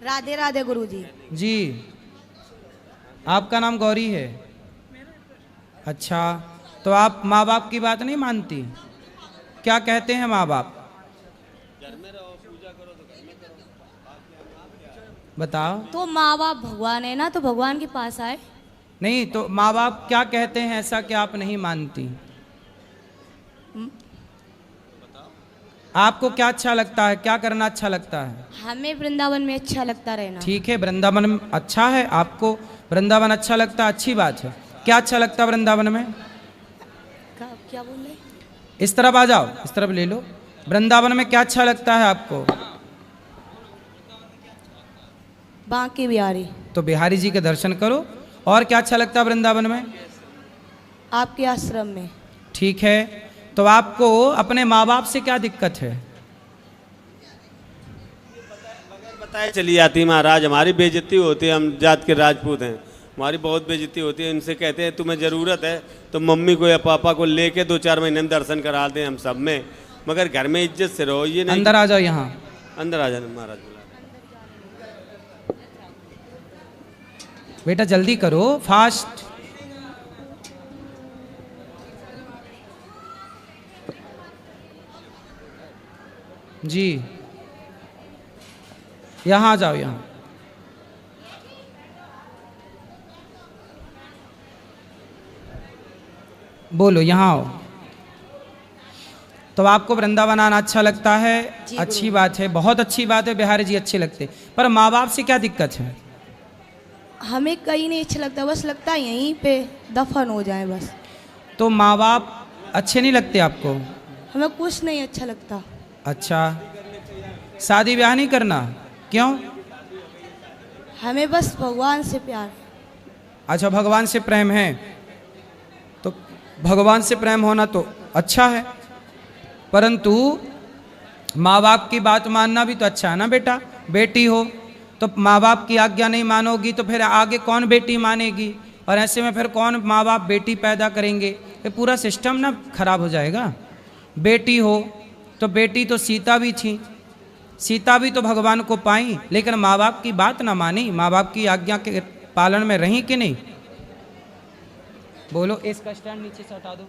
राधे राधे गुरुजी। जी, आपका नाम गौरी है? अच्छा, तो आप माँ बाप की बात नहीं मानती? क्या कहते हैं माँ बाप? बताओ। तो माँ बाप भगवान है ना, तो भगवान के पास आए। नहीं तो माँ बाप क्या कहते हैं ऐसा कि आप नहीं मानती? आपको क्या अच्छा लगता है, क्या करना अच्छा लगता है? हमें वृंदावन में अच्छा लगता रहना। ठीक है, वृंदावन में अच्छा है, आपको वृंदावन अच्छा लगता है, अच्छी बात है। क्या अच्छा लगता है वृंदावन में? क्या बोल रहे? इस तरफ आ जाओ, इस तरफ ले लो। वृंदावन में क्या अच्छा लगता है आपको? बांके बिहारी। तो बिहारी जी के दर्शन करो। और क्या अच्छा लगता है वृंदावन में? आपके आश्रम में। ठीक है, तो आपको अपने माँ बाप से क्या दिक्कत है? बताए चली जाती है महाराज, हमारी बेइज्जती होती है, हम जात के राजपूत हैं, हमारी बहुत बेइज्जती होती है। इनसे कहते हैं तुम्हें ज़रूरत है तो मम्मी को या पापा को लेके 2-4 महीने में दर्शन करा दें हम सब में, मगर घर में इज्जत से रहो। ये नहीं अंदर आ जाओ, यहाँ अंदर आ जाना महाराज। बेटा जल्दी करो, फास्ट। जी, यहाँ आ जाओ, यहाँ। बोलो, यहाँ आओ। तो आपको वृंदावन आना अच्छा लगता है? अच्छी बात है, बहुत अच्छी बात है, बिहारी जी अच्छे लगते। पर माँ बाप से क्या दिक्कत है? हमें कहीं नहीं अच्छा लगता, बस लगता है यहीं पे दफन हो जाए बस। तो माँ बाप अच्छे नहीं लगते आपको? हमें कुछ नहीं अच्छा लगता। अच्छा, शादी ब्याह नहीं करना? क्यों? हमें बस भगवान से प्यार। अच्छा, भगवान से प्रेम है, तो भगवान से प्रेम होना तो अच्छा है, परंतु माँ बाप की बात मानना भी तो अच्छा है ना बेटा। बेटी हो तो माँ बाप की आज्ञा नहीं मानोगी तो फिर आगे कौन बेटी मानेगी? और ऐसे में फिर कौन माँ बाप बेटी पैदा करेंगे? ये पूरा सिस्टम ना खराब हो जाएगा। बेटी हो तो बेटी तो सीता भी थी, सीता भी तो भगवान को पाई, लेकिन माँ बाप की बात ना मानी, माँ बाप की आज्ञा के पालन में रही कि नहीं? बोलो, इसका स्टैंड नीचे से हटा दो।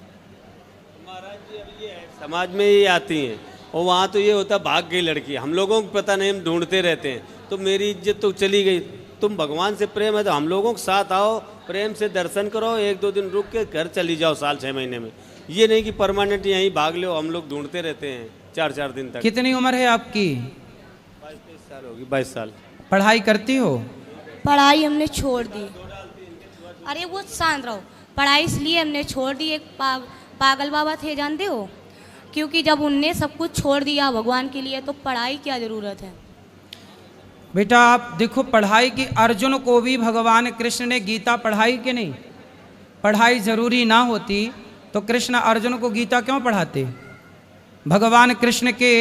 महाराज जी अब ये है, समाज में ये आती हैं और वहाँ तो ये होता भाग गई लड़की, हम लोगों को पता नहीं, हम ढूंढते रहते हैं, तो मेरी इज्जत तो चली गई। तुम भगवान से प्रेम है तो हम लोगों के साथ आओ, प्रेम से दर्शन करो, 1-2 दिन रुक के घर चली जाओ साल 6 महीने में। ये नहीं कि परमानेंट यहीं भाग लो, हम लोग ढूंढते रहते हैं 4-4 दिन तक। कितनी उम्र है आपकी? 22-23 साल होगी, 22 साल। पढ़ाई करती हो? पढ़ाई हमने छोड़ दी। अरे वो शांत रहो। पढ़ाई इसलिए हमने छोड़ दी, एक पागल बाबा थे जानते हो, क्योंकि जब उनने सब कुछ छोड़ दिया भगवान के लिए तो पढ़ाई क्या ज़रूरत है। बेटा आप देखो, पढ़ाई की अर्जुन को भी भगवान कृष्ण ने गीता पढ़ाई कि नहीं? पढ़ाई जरूरी ना होती तो कृष्ण अर्जुन को गीता क्यों पढ़ाते? भगवान कृष्ण के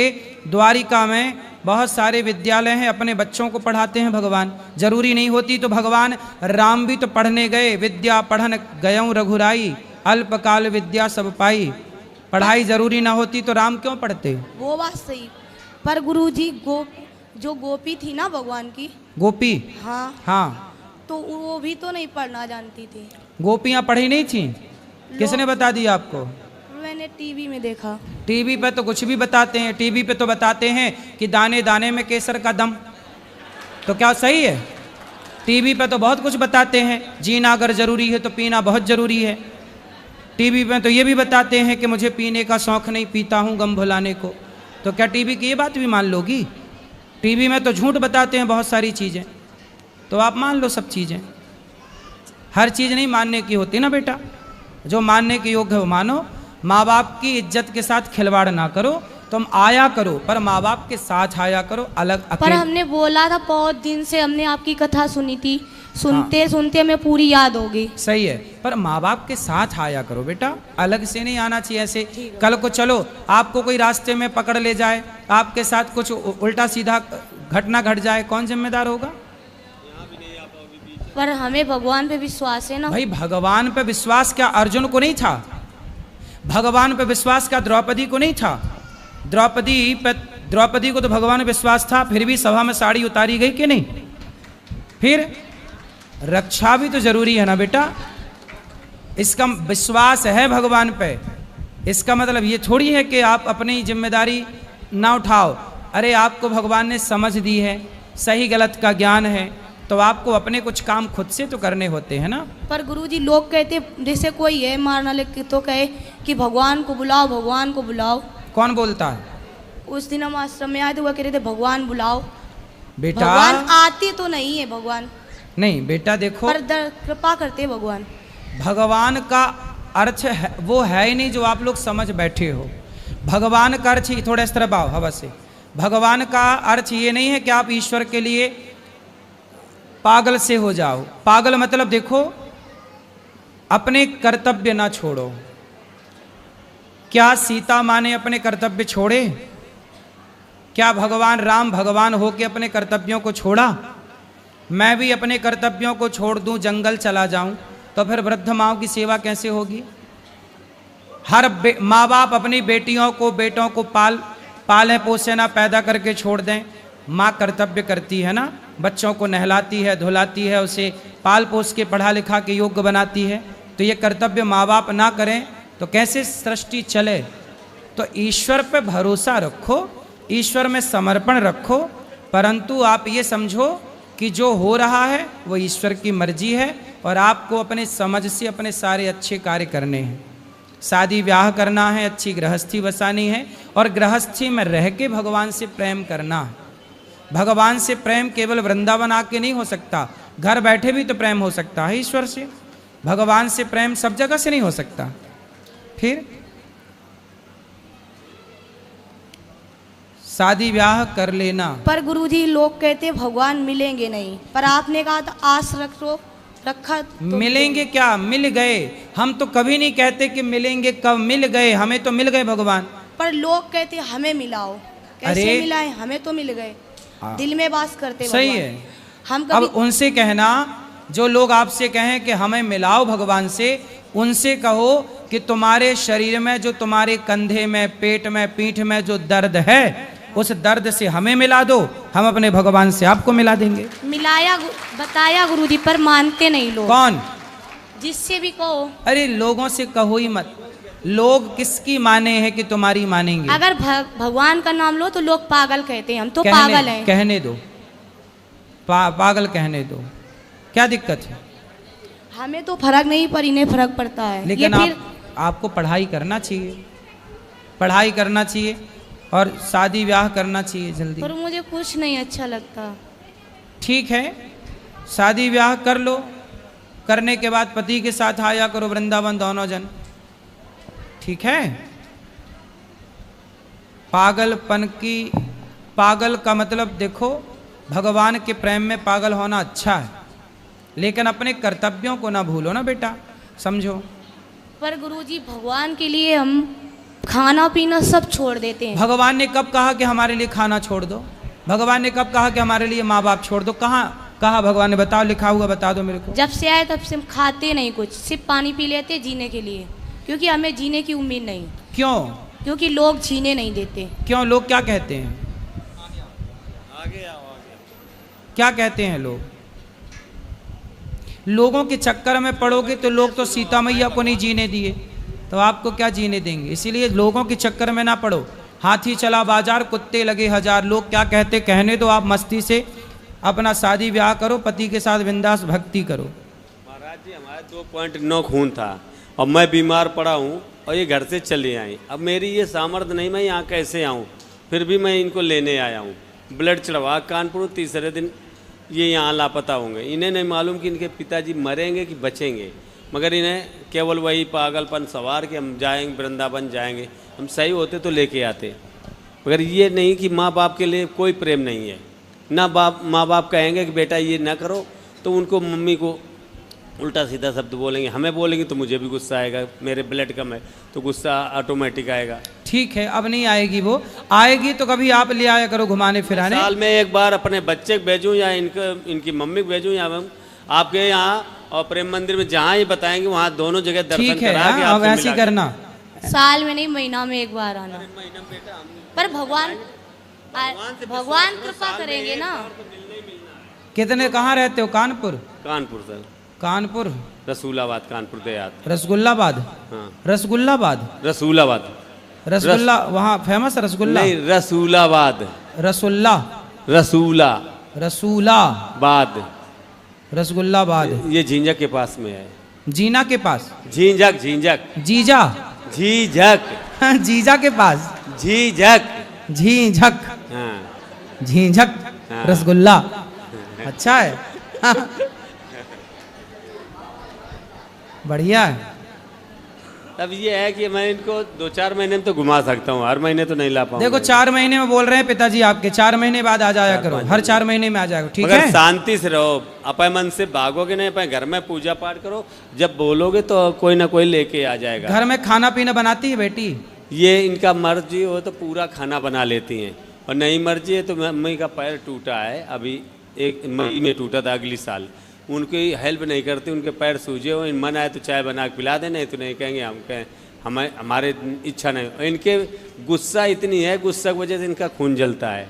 द्वारिका में बहुत सारे विद्यालय हैं, अपने बच्चों को पढ़ाते हैं भगवान। जरूरी नहीं होती तो भगवान राम भी तो पढ़ने गए, विद्या पढ़न गयऊँ रघुराई, अल्पकाल विद्या सब पाई। पढ़ाई जरूरी ना होती तो राम क्यों पढ़ते? वो बात सही, पर गुरुजी जो गोपी थी ना भगवान की, गोपी? हाँ हाँ, तो वो भी तो नहीं पढ़ना जानती थी। गोपियाँ पढ़ी नहीं थी? किसने बता दिया आपको? मैंने टीवी में देखा। टीवी पे तो कुछ भी बताते हैं, टीवी पे तो बताते हैं कि दाने दाने में केसर का दम। तो क्या सही है? टीवी पे तो बहुत कुछ बताते हैं, जीना अगर जरूरी है तो पीना बहुत जरूरी है। टीवी पे तो ये भी बताते हैं कि मुझे पीने का शौक नहीं, पीता हूँ गम भुलाने को। तो क्या टीवी की ये बात भी मान लोगी? टीवी में तो झूठ बताते हैं बहुत सारी चीज़ें, तो आप मान लो सब चीज़ें। हर चीज़ नहीं मानने की होती ना बेटा, जो मानने के योग्य है वो मानो। माँ बाप की इज्जत के साथ खिलवाड़ ना करो, तुम आया करो पर माँ बाप के साथ आया करो, अलग पर अकेले। हमने बोला था, बहुत दिन से हमने आपकी कथा सुनी थी, सुनते सुनते हमें पूरी याद हो गई। सही है, पर माँ बाप के साथ आया करो बेटा, अलग से नहीं आना चाहिए ऐसे। कल को चलो आपको कोई रास्ते में पकड़ ले जाए, आपके साथ कुछ उल्टा सीधा घटना घट जाए, कौन जिम्मेदार होगा? पर हमें भगवान पे विश्वास है ना। भाई भगवान पे विश्वास क्या अर्जुन को नहीं था? भगवान पे विश्वास क्या द्रौपदी को नहीं था? द्रौपदी को तो भगवान पे विश्वास था, फिर भी सभा में साड़ी उतारी गई कि नहीं? फिर रक्षा भी तो जरूरी है ना बेटा। इसका विश्वास है भगवान पे, इसका मतलब ये थोड़ी है कि आप अपनी जिम्मेदारी ना उठाओ। अरे आपको भगवान ने समझ दी है, सही गलत का ज्ञान है, तो आपको अपने कुछ काम खुद से तो करने होते हैं ना। पर गुरुजी लोग कहते, जैसे कोई है मारना लेके तो कहे कि भगवान को बुलाओ, भगवान को बुलाओ। कौन बोलता है? उस दिन हम आश्रम में आए थे, वो कह रहे थे भगवान बुलाओ। बेटा भगवान आते तो नहीं है भगवान, नहीं बेटा देखो, पर कृपा करते भगवान। भगवान का अर्थ है, वो है ही नहीं जो आप लोग समझ बैठे हो। भगवान का अर्थ ही, थोड़ा इस तरह आओ हवा से, भगवान का अर्थ ये नहीं है कि आप ईश्वर के लिए पागल से हो जाओ। पागल मतलब देखो, अपने कर्तव्य ना छोड़ो। क्या सीता माँ ने अपने कर्तव्य छोड़े? क्या भगवान राम भगवान हो के अपने कर्तव्यों को छोड़ा? मैं भी अपने कर्तव्यों को छोड़ दूं, जंगल चला जाऊं, तो फिर वृद्ध माँओं की सेवा कैसे होगी? हर माँ बाप अपनी बेटियों को बेटों को पालें पोसे ना, पैदा करके छोड़ दें। माँ कर्तव्य करती है ना, बच्चों को नहलाती है, धुलाती है, उसे पाल पोस के पढ़ा लिखा के योग्य बनाती है। तो ये कर्तव्य माँ बाप ना करें तो कैसे सृष्टि चले? तो ईश्वर पे भरोसा रखो, ईश्वर में समर्पण रखो, परंतु आप ये समझो कि जो हो रहा है वो ईश्वर की मर्जी है और आपको अपने समझ से अपने सारे अच्छे कार्य करने हैं। शादी ब्याह करना है, अच्छी गृहस्थी बसानी है और गृहस्थी में रह के भगवान से प्रेम करना है। भगवान से प्रेम केवल वृंदावन आके नहीं हो सकता, घर बैठे भी तो प्रेम हो सकता है ईश्वर से। भगवान से प्रेम सब जगह से नहीं हो सकता। फिर शादी ब्याह कर लेना। पर गुरुजी लोग कहते भगवान मिलेंगे नहीं, पर आपने कहा था आस रखा तो मिलेंगे क्या? मिल गए। हम तो कभी नहीं कहते कि मिलेंगे कब, मिल गए, हमें तो मिल गए भगवान। पर लोग कहते हमें मिलाओ। कैसे अरे मिलाए? हमें तो मिल गए, दिल में वास करते सही भगवान। है। हम अब कभी उनसे कहना, जो लोग आपसे कहें कि हमें मिलाओ भगवान से, उनसे कहो कि तुम्हारे शरीर में, जो तुम्हारे कंधे में, पेट में, पीठ में जो दर्द है, उस दर्द से हमें मिला दो, हम अपने भगवान से आपको मिला देंगे। मिलाया बताया गुरुजी, पर मानते नहीं लोग। कौन? जिससे भी कहो। अरे लोगों से कहो ही मत। लोग किसकी माने हैं कि तुम्हारी मानेंगे? अगर भगवान का नाम लो तो लोग पागल कहते हैं, हम तो पागल हैं। कहने दो, पागल कहने दो, क्या दिक्कत है? हमें तो फर्क नहीं, पर इन्हें फर्क पड़ता है। लेकिन आपको पढ़ाई करना चाहिए, पढ़ाई करना चाहिए और शादी ब्याह करना चाहिए जल्दी। पर मुझे कुछ नहीं अच्छा लगता। ठीक है, शादी ब्याह कर लो, करने के बाद पति के साथ आया करो वृंदावन दोनों जन, ठीक है? पागल का मतलब देखो, भगवान के प्रेम में पागल होना अच्छा है, लेकिन अपने कर्तव्यों को ना भूलो ना बेटा, समझो। पर गुरुजी भगवान के लिए हम खाना पीना सब छोड़ देते हैं। भगवान ने कब कहा कि हमारे लिए खाना छोड़ दो? भगवान ने कब कहा कि हमारे लिए माँ बाप छोड़ दो? कहाँ कहा भगवान ने? बताओ, लिखा हुआ बता दो मेरे को। जब से आए तब से हम खाते नहीं कुछ, सिर्फ पानी पी लेते जीने के लिए, क्योंकि हमें जीने की उम्मीद नहीं। क्यों? क्योंकि लोग जीने नहीं देते। क्यों? लोग क्या कहते हैं? क्या कहते हैं लोग? लोगों के चक्कर में पड़ोगे तो लोग तो सीता मैया को नहीं जीने दिए, तो आपको क्या जीने देंगे? इसीलिए लोगों के चक्कर में ना पड़ो। हाथी चला बाजार, कुत्ते लगे हजार, लोग क्या कहते कहने दो। आप मस्ती से अपना शादी ब्याह करो, पति के साथ बिंदास भक्ति करो। महाराज जी, हमारे 2.9 खून था और मैं बीमार पड़ा हूँ और ये घर से चली आई। अब मेरी ये सामर्थ्य नहीं, मैं यहाँ कैसे आऊँ? फिर भी मैं इनको लेने आया हूँ। ब्लड चढ़वा कानपुर, तीसरे दिन ये यहाँ लापता होंगे। इन्हें नहीं मालूम कि इनके पिताजी मरेंगे कि बचेंगे, मगर इन्हें केवल वही पागलपन सवार कि हम जाएंगे वृंदावन जाएंगे, हम सही होते तो लेके आते। मगर ये नहीं कि माँ बाप के लिए कोई प्रेम नहीं है ना। माँ बाप कहेंगे कि बेटा ये ना करो तो उनको मम्मी को उल्टा सीधा शब्द बोलेंगे, हमें बोलेंगे तो मुझे भी गुस्सा आएगा। मेरे ब्लड कम है तो गुस्सा ऑटोमेटिक आएगा। ठीक है, अब नहीं आएगी, वो आएगी तो कभी आप ले आया करो घुमाने फिराने। साल में एक बार अपने बच्चे को भेजूँ या इनकी मम्मी को भेजूँ या आपके यहाँ और प्रेम मंदिर में जहाँ ही बताएंगे वहाँ दोनों जगह दर्शन करा के अब ऐसे ही करना। साल में नहीं, महीना में एक बार आना। पर भगवान कृपा करेंगे ना। कितने कहाँ रहते हो? कानपुर? कानपुर सर। कानपुर, रसूलाबाद, कानपुर देहात। रसगुल्लाबाद। हाँ, रसगुल्लाबाद, रसूलाबाद। रसगुल्ला वहाँ फेमस रसगुल्ला? नहीं, रसूलाबाद। रसुल्ला, रसूला रसूलाबाद, रसगुल्लाबाद। ये झींझक के पास में है। जीना के पास? झींझक, झींझक, जीजा? झीझक, जीजा के पास? झीझक। झीझक, हाँ, झीझक हाँ। रसगुल्ला। अच्छा है। बढ़िया है। अब ये है कि मैं इनको 2-4 महीने में तो घुमा सकता हूँ, हर महीने तो नहीं ला पाऊंगा। देखो 4 महीने में बोल रहे हैं पिताजी आपके, 4 महीने बाद आ जाया करो, हर 4 महीने में आ जाएगा, ठीक मगर है? शांति से रहो, अपने मन से भागोगे नहीं, अपने घर में पूजा पाठ करो। जब बोलोगे तो कोई ना कोई लेके आ जाएगा। घर में खाना पीना बनाती है बेटी? ये इनका मर्जी हो तो पूरा खाना बना लेती हैं, और नहीं मर्जी है तो मम्मी का पैर टूटा है, अभी 1 मई में टूटा था, अगली साल। उनकी हेल्प नहीं करती, उनके पैर सूजे हो, मन आए तो चाय बना के पिला दे, नहीं तो नहीं कहेंगे हम कहें हमारे इच्छा नहीं। इनके गुस्सा इतनी है, गुस्सा की वजह से इनका खून जलता है।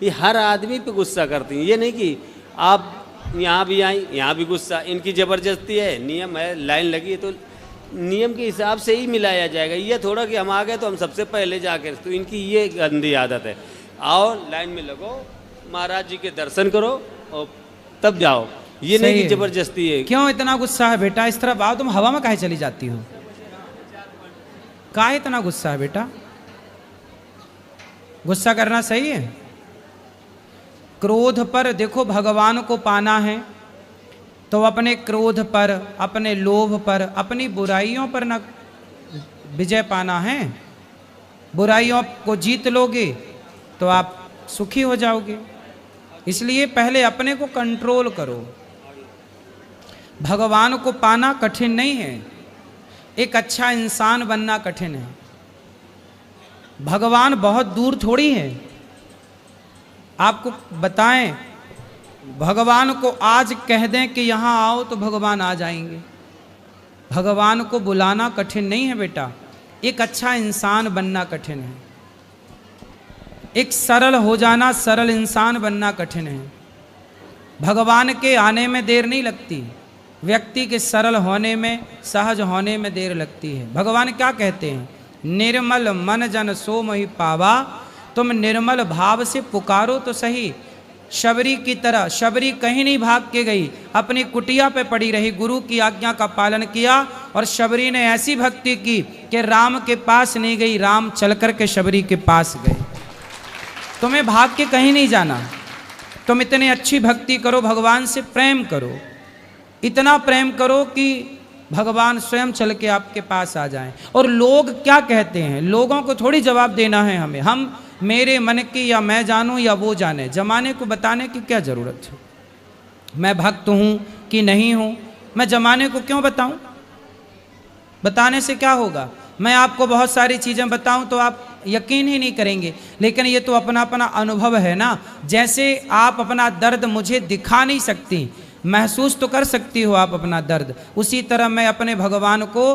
ये हर आदमी पे गुस्सा करती हैं, ये नहीं कि आप यहाँ भी आई यहाँ भी गुस्सा। इनकी ज़बरदस्ती है, नियम है, लाइन लगी है तो नियम के हिसाब से ही मिलाया जाएगा। ये थोड़ा कि हम आ गए तो हम सबसे पहले जाके, तो इनकी ये गंदी आदत है। आओ लाइन में लगो, महाराज जी के दर्शन करो और तब जाओ, ये नहीं कि जबरदस्ती है। क्यों इतना गुस्सा है बेटा? इस तरफ आओ, तुम हवा में काहे चली जाती हो? काहे इतना गुस्सा है बेटा? गुस्सा करना सही है? क्रोध पर देखो, भगवान को पाना है तो अपने क्रोध पर, अपने लोभ पर, अपनी बुराइयों पर ना विजय पाना है। बुराइयों को जीत लोगे तो आप सुखी हो जाओगे। इसलिए पहले अपने को कंट्रोल करो। भगवान को पाना कठिन नहीं है, एक अच्छा इंसान बनना कठिन है। भगवान बहुत दूर थोड़ी है। आपको बताएं, भगवान को आज कह दें कि यहाँ आओ तो भगवान आ जाएंगे। भगवान को बुलाना कठिन नहीं है बेटा, एक अच्छा इंसान बनना कठिन है। एक सरल हो जाना, सरल इंसान बनना कठिन है। भगवान के आने में देर नहीं लगती, व्यक्ति के सरल होने में, सहज होने में देर लगती है। भगवान क्या कहते हैं? निर्मल मन जन सो मोहि पावा। तुम निर्मल भाव से पुकारो तो सही। शबरी की तरह, शबरी कहीं नहीं भाग के गई, अपनी कुटिया पे पड़ी रही, गुरु की आज्ञा का पालन किया, और शबरी ने ऐसी भक्ति की कि राम के पास नहीं गई, राम चल कर के शबरी के पास गए। तुम्हें भाग के कहीं नहीं जाना, तुम इतनी अच्छी भक्ति करो, भगवान से प्रेम करो, इतना प्रेम करो कि भगवान स्वयं चल के आपके पास आ जाएं। और लोग क्या कहते हैं, लोगों को थोड़ी जवाब देना है हमें। हम मेरे मन की या मैं जानूं या वो जाने, जमाने को बताने की क्या ज़रूरत है? मैं भक्त हूँ कि नहीं हूँ, मैं जमाने को क्यों बताऊँ? बताने से क्या होगा? मैं आपको बहुत सारी चीज़ें बताऊँ तो आप यकीन ही नहीं करेंगे, लेकिन ये तो अपना अपना अनुभव है ना। जैसे आप अपना दर्द मुझे दिखा नहीं सकती, महसूस तो कर सकती हो आप अपना दर्द, उसी तरह मैं अपने भगवान को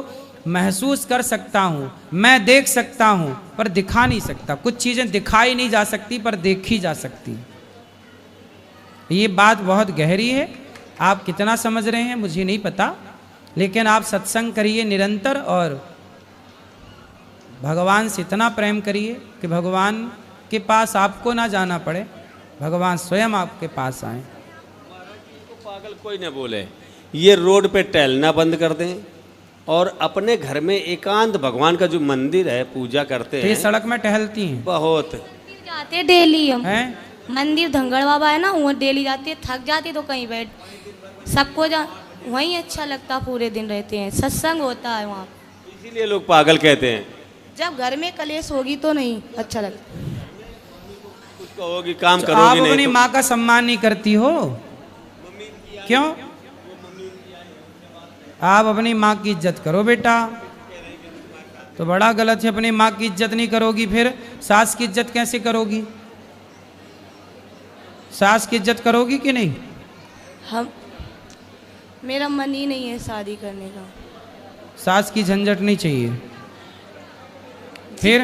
महसूस कर सकता हूँ, मैं देख सकता हूँ पर दिखा नहीं सकता। कुछ चीज़ें दिखाई नहीं जा सकती पर देखी जा सकती। ये बात बहुत गहरी है, आप कितना समझ रहे हैं मुझे नहीं पता, लेकिन आप सत्संग करिए निरंतर और भगवान से इतना प्रेम करिए कि भगवान के पास आपको ना जाना पड़े, भगवान स्वयं आपके पास आए। पागल कोई न बोले, ये रोड पे टहलना बंद कर दें और अपने घर में एकांत भगवान का जो मंदिर है पूजा करते हैं। सड़क में टहलती हैं बहुत जाते डेली हम हैं? मंदिर धंगड़ बाबा है ना, वो डेली जाते, थक जाती तो कहीं बैठ, सबको वहीं अच्छा लगता, पूरे दिन रहते हैं, सत्संग होता है वहाँ। इसीलिए लोग पागल कहते हैं। जब घर में कलेश होगी तो नहीं अच्छा लगता। कुछ कहोगी काम आप करोगी नहीं अपनी तो। माँ का सम्मान नहीं करती हो, क्यों? आप अपनी माँ की इज्जत करो बेटा। तो बड़ा गलत है, अपनी माँ की इज्जत नहीं करोगी फिर सास की इज्जत कैसे करोगी? सास की इज्जत करोगी कि नहीं? हम मेरा मन ही नहीं है शादी करने का। सास की झंझट नहीं चाहिए। फिर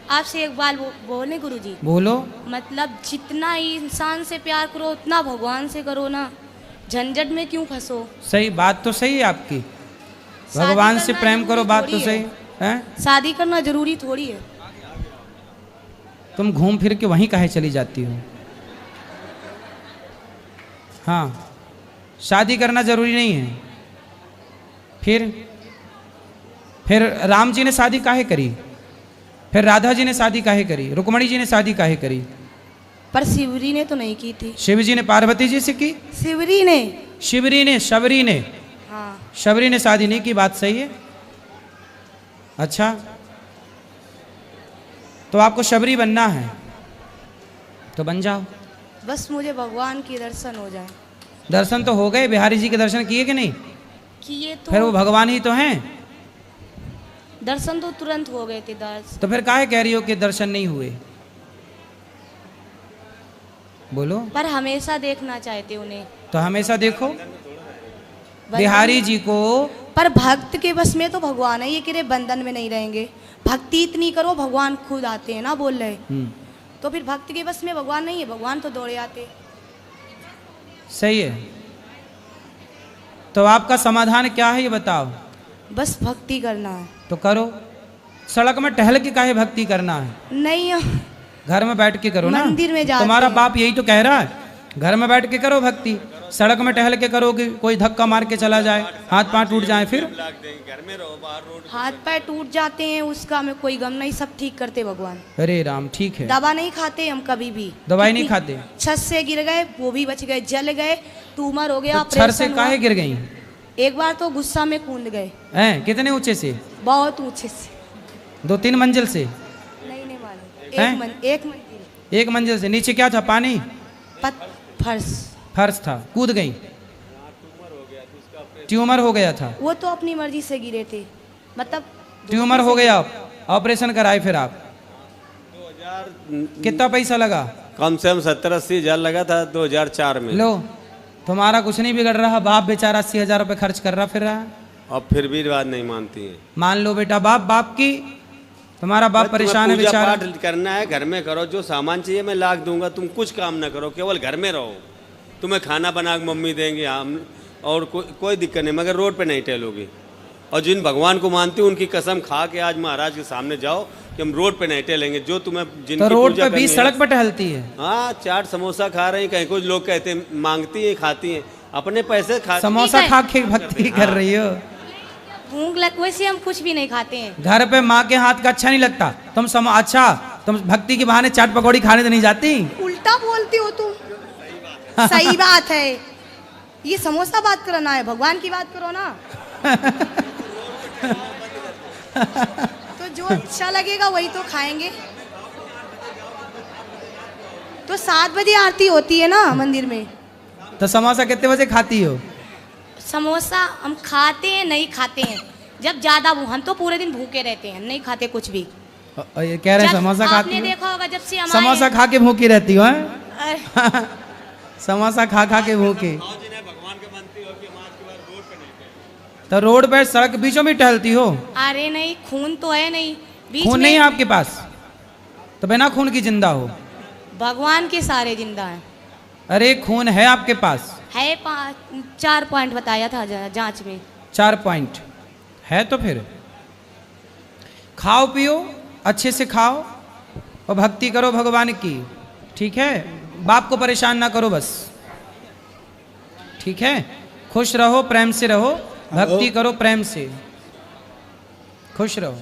आपसे एक बात बोले गुरुजी, बोलो। मतलब जितना ही इंसान से प्यार करो उतना भगवान से करो ना, झंझट में क्यों फंसो। सही बात तो सही है आपकी, शादी भगवान से करना प्रेम करो, जरूरी बात तो थोड़ी सही है। शादी करना जरूरी थोड़ी है। तुम घूम फिर के वहीं काहे चली जाती हो। हाँ, शादी करना जरूरी नहीं है। फिर राम जी ने शादी काहे करी, फिर राधा जी ने शादी काहे करी, रुक्मणी जी ने शादी काहे करी। पर शिवरी ने तो नहीं की थी। शिव जी ने पार्वती जी से की, शिवरी ने, शबरी ने हाँ शबरी ने शादी नहीं की, बात सही है। अच्छा, तो आपको शबरी बनना है तो बन जाओ। बस मुझे भगवान की दर्शन हो जाए। दर्शन तो हो गए, बिहारी जी के दर्शन किए कि नहीं? किए फिर वो तो, भगवान ही तो हैं। दर्शन तो तुरंत हो गए थे तो फिर काहे कह रही हो कि दर्शन नहीं हुए? बोलो। पर हमेशा देखना चाहते उन्हें। तो हमेशा देखो बिहारी जी को। पर भक्त के बस में तो भगवान है, ये कि रे बंधन में नहीं रहेंगे। भक्ति इतनी करो भगवान खुद आते हैं ना, बोल रहे। तो फिर भक्त के बस में भगवान नहीं है, भगवान तो दौड़े आते। सही है। तो आपका समाधान क्या है ये बताओ। बस भक्ति करना है तो करो। सड़क में टहल के काहे भक्ति करना है? नहीं, घर में बैठ के करो ना। मंदिर में जाते तुम्हारा हैं। बाप यही तो कह रहा है, घर में बैठ के करो भक्ति। सड़क में टहल के करोगे, कोई धक्का मार के चला जाए, हाथ पांव टूट जाए, फिर घर में रहो, बाहर रोड हाथ पैर टूट जाते हैं, उसका हमें कोई गम नहीं, सब ठीक करते भगवान। अरे राम, ठीक है। दवा नहीं खाते हम कभी भी। दवाई नहीं खाते? छत से गिर गए वो भी बच गए, जल गए, ट्यूमर हो गया, तो छर से ऑपरेशन काहे हुआ। एक गई एक बार तो गुस्सा में कूद गए, हैं? कितने ऊंचे से? बहुत ऊंचे से। 2-3 मंजिल से? नहीं मालूम, हैं? एक मंजिल। एक मंजिल से। नीचे क्या था? पानी? फर्श। फर्श था, कूद गई। ट्यूमर हो गया था। वो तो अपनी मर्जी से गिरे थे, मतलब ट्यूमर हो गया, ऑपरेशन कराए फिर आप? 2000 कितना पैसा लगा? कम से कम 70-80 हजार लगा था 2004 में। लो, तुम्हारा कुछ नहीं बिगड़ रहा, बाप बेचारा 80,000 रुपये खर्च कर रहा फिर रहा। अब फिर भी बात नहीं मानती है। मान लो बेटा, बाप की, तुम्हारा बाप तुम्हें परेशान है पूजा बेचारा। पाठ करना है, घर में करो, जो सामान चाहिए मैं लाख दूंगा, तुम कुछ काम ना करो, केवल घर में रहो। तुम्हें खाना बना के मम्मी देंगे, हम और कोई दिक्कत नहीं, मगर रोड पे नहीं टहलोगी। और जिन भगवान को मानती हूँ उनकी कसम खा के आज महाराज के सामने जाओ कि हम रोड पे नहीं टहलेंगे। जो तुम्हें जिनकी तो रोड पूजा पे करनी 20 है- सड़क पर टहलती है। हाँ, चाट समोसा खा रही, कहीं कुछ लोग कहते हैं मांगती हैं, खाती हैं, अपने पैसे खा। समोसा खा के भक्ति कर रही हो। भूख लग, वैसे हम कुछ भी नहीं खाते हैं। घर पे माँ के हाथ का अच्छा नहीं लगता, अच्छा तुम भक्ति के बहाने चाट पकौड़ी खाने तो नहीं जाती? उल्टा बोलती हो तुम। सही बात है, ये समोसा बात करना है, भगवान की बात करो ना। तो जो अच्छा लगेगा वही तो खाएंगे। तो 7 बजे आरती होती है ना मंदिर में। तो समोसा कितने बजे खाती हो? समोसा हम खाते हैं, नहीं खाते हैं जब ज्यादा हम तो पूरे दिन भूखे रहते हैं, नहीं खाते कुछ भी। ये कह रहे हैं जब समोसा खाती आपने हो? देखा होगा जब से हमारे समोसा खा के भूखी रहती हो? हैं? अरे, समोसा खा के भूखी। भगवान के मानती हो कि हम आज के बाद रोड पे नहीं टहलेंगे। तो रोड पे सड़क बीचों में टहलती हो? अरे नहीं, खून तो है नहीं बीच खून में। नहीं है आपके पास? तो बिना खून की जिंदा हो? भगवान के सारे जिंदा हैं। अरे खून है आपके पास? है 4 पॉइंट बताया था जांच में। 4 पॉइंट है तो फिर खाओ पियो, अच्छे से खाओ और भक्ति करो भगवान की। ठीक है, बाप को परेशान ना करो बस। ठीक है, खुश रहो, प्रेम से रहो, भक्ति करो प्रेम से, खुश रहो।